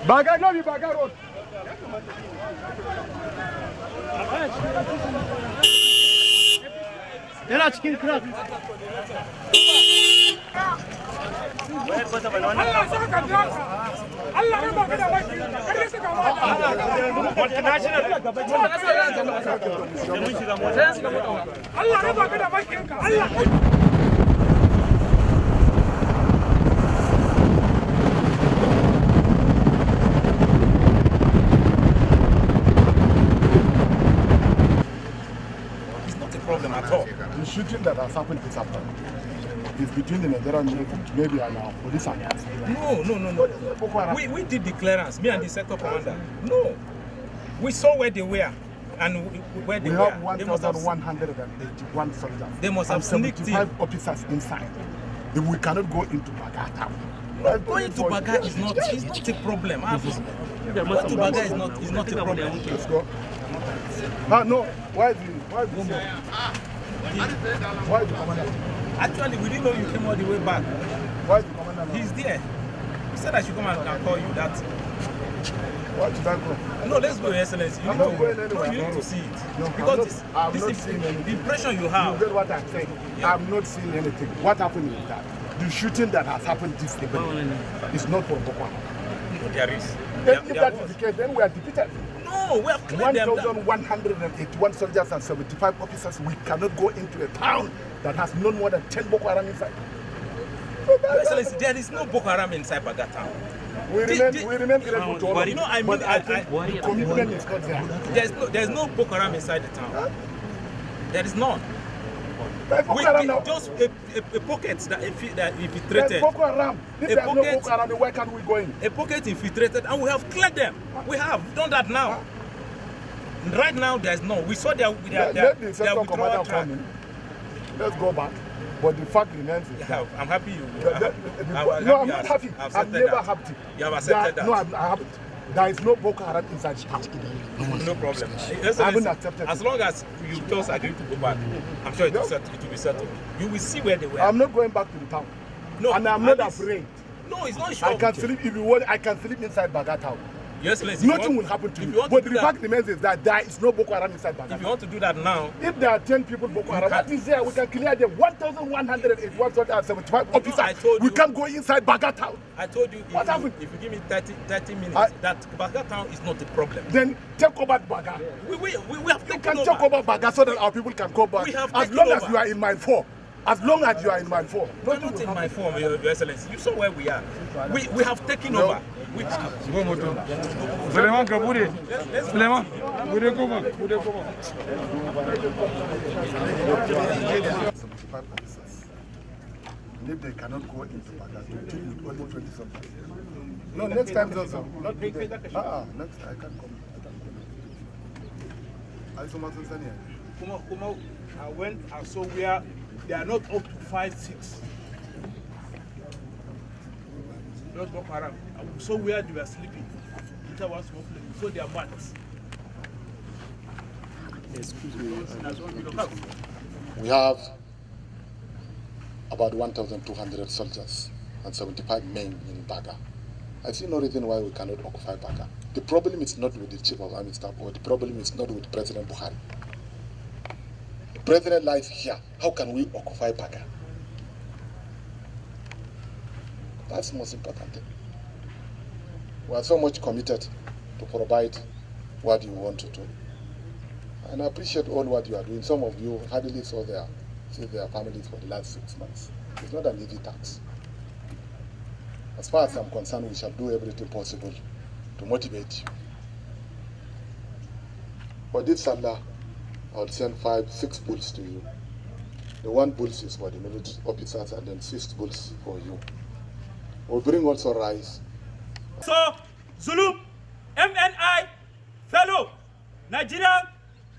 Baga no, Baga road. Yana cikin crack. Allah saka draka. Allah ya baka da baki. Kare suka multinational. Allah ya baka da baki. Allah. Problem at all. The shooting that has happened this afternoon is between the Nigerian military, maybe and our police and us. No. We did the clearance, me and the sector commander. No. We saw where they were and where they were. We have 1,181 soldiers. They must have 75 officers inside. If we cannot go into Baga town. Going to Baga is not a problem. Going to Baga is not a problem. Let's go. No. Why is the commander? Actually, we didn't know you came all the way back. Why is the commander now? He's there. He said I should come and call you that. Why should I go? No, let's go, Your Excellency. You need to see it. No, because I'm not seeing anything. The impression you have. You get what I'm saying? Yeah. I'm not seeing anything. What happened is that the shooting that has happened this evening is not for Boko Haram. No, there is. If that is the case, then we are defeated. No, we have cleared them. 1,181 soldiers and 75 officers. We cannot go into a town that has no more than 10 Boko Haram inside. Your Excellency, there is no Boko Haram inside Baga town. We remain grateful to all of you. But I think the commitment is not there. There's no Boko Haram inside the town. Huh? There is none. Just a pocket that infiltrated. Boko Haram. If there's no Boko Haram, where can we go in? A pocket infiltrated, and we have cleared them. We have done that now. Right now, there's no. We saw their let the sector withdrawal commander track. come in. Let's go back. But the fact remains is that I'm happy you. no, I'm not happy. I'm never happy. You have accepted that. No, I haven't. There is no Boko Haram inside the town. No problem. I haven't accepted as it. long as you just agree to go back, I'm sure it will be settled. You will see where they were. I'm not going back to the town. No, and I'm not afraid. No, it's not sure. I can sleep if you want. I can sleep inside Baga town. Yes, nothing will happen to you. But the fact remains is that there is no Boko Haram inside Baga. If you want to do that now, if there are 10 people Boko Haram, that is there. We can clear them. 1,175 officers. We can go inside Baga town. I told you. If you give me 30 minutes, that Baga town is not a problem. Then take over Baga. We have taken over. Take over Baga so that our people can go back. As long as you are in mile 4. As long as you are in mile 4. We are not in mile 4, Your Excellency. You saw where we are. We have taken over. Suleiman Kabure. Suleiman, Bude Koma. If they cannot go into Baga to deal with only 20 something. No, next time also. Not today. Next I can't come. I saw my son here. I went and saw where they are not up to 5, 6. Not Boko Haram. I saw where they were sleeping. That was one place. So they are mats. Excuse me. We have about 1,200 soldiers and 75 men in Baga. I see no reason why we cannot occupy Baga. The problem is not with the chief of army staff, or the problem is not with President Buhari. The president lies here. How can we occupy Baga? That's the most important thing. We are so much committed to provide what you want to do. And I appreciate all what you are doing. Some of you hardly saw their families for the last 6 months. It's not an easy task. As far as I'm concerned, we shall do everything possible to motivate you. For this Salah, I will send 5, 6 bulls to you. The 1 bull is for the military officers, and then 6 bulls for you. We'll bring also rice. So, Zulu, MNI, fellow, Nigerian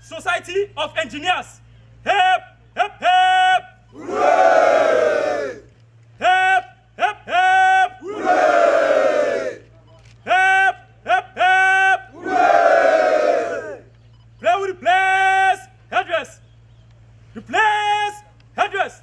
Society of Engineers. Hep, hep, hep! Hooray! Hep, hep, hep! Hooray! Hep, hep, hep! Hooray! Play with the place, headdress. The place, headdress.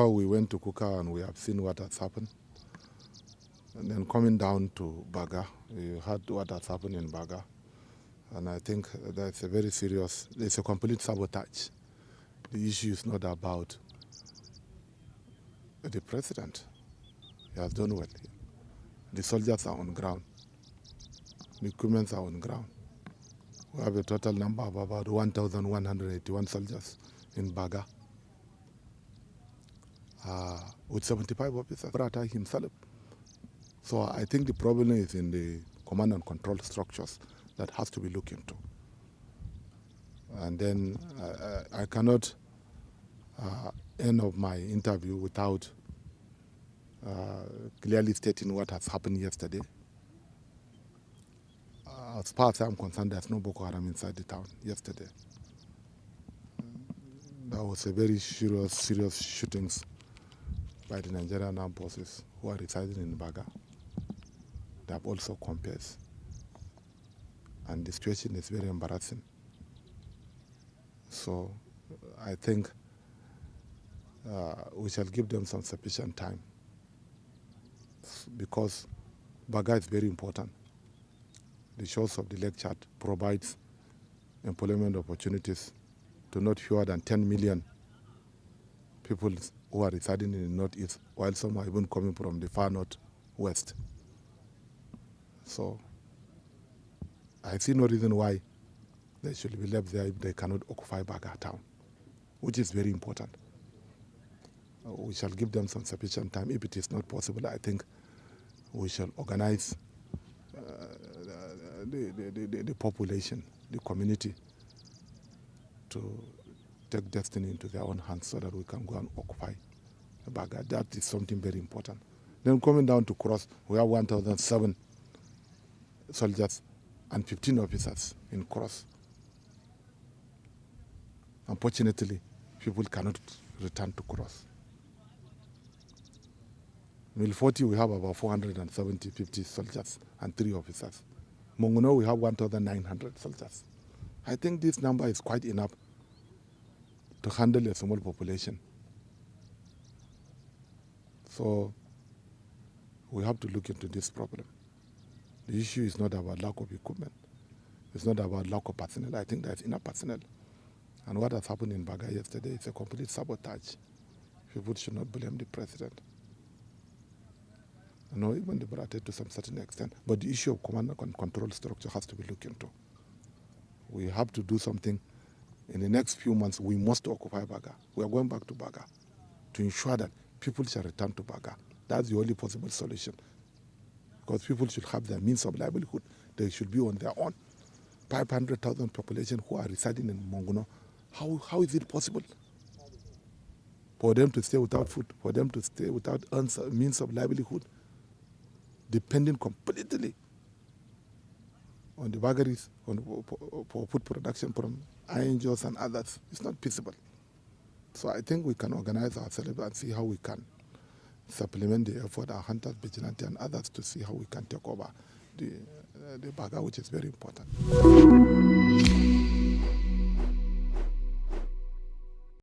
We went to Kuka and we have seen what has happened. And then coming down to Baga, we heard what has happened in Baga. And I think that's a very serious, it's a complete sabotage. The issue is not about the president. He has done well. The soldiers are on ground. The equipment are on ground. We have a total number of about 1,181 soldiers in Baga. With 75 officers, Brata himself. So I think the problem is in the command and control structures that has to be looked into. And then I cannot end of my interview without clearly stating what has happened yesterday. As far as I'm concerned, there's no Boko Haram inside the town yesterday. There was a very serious shootings by the Nigerian armed forces who are residing in Baga. They have also compares. And the situation is very embarrassing. So I think we shall give them some sufficient time, because Baga is very important. The shores of the Lake Chad provides employment opportunities to not fewer than 10 million people who are residing in the northeast, while some are even coming from the far northwest. So I I see no reason why they should be left there if they cannot occupy Baga town, which is very important. We shall give them some sufficient time. If it is not possible, I think we shall organize the population, the community, to take destiny into their own hands so that we can go and occupy Baga. That is something very important. Then coming down to Cross, we have 1,007 soldiers and 15 officers in Cross. Unfortunately, people cannot return to Cross. Mil 40, we have about 50 soldiers and 3 officers. Mongono, we have 1,900 soldiers. I think this number is quite enough to handle a small population. So we have to look into this problem. The issue is not about lack of equipment. It's not about lack of personnel. I think there's enough personnel. And what has happened in Baga yesterday is a complete sabotage. People should not blame the president. No, even the Barate to some certain extent. But the issue of command and control structure has to be looked into. We have to do something. In the next few months, we must occupy Baga. We are going back to Baga to ensure that people shall return to Baga. That's the only possible solution. Because people should have their means of livelihood. They should be on their own. 500,000 population who are residing in Mongono. How is it possible for them to stay without food, for them to stay without means of livelihood, depending completely on the vagaries for food production from INGOs and others? It's not feasible. So I think we can organize ourselves and see how we can supplement the effort, our hunters, vigilante, and others, to see how we can take over the Baga, which is very important.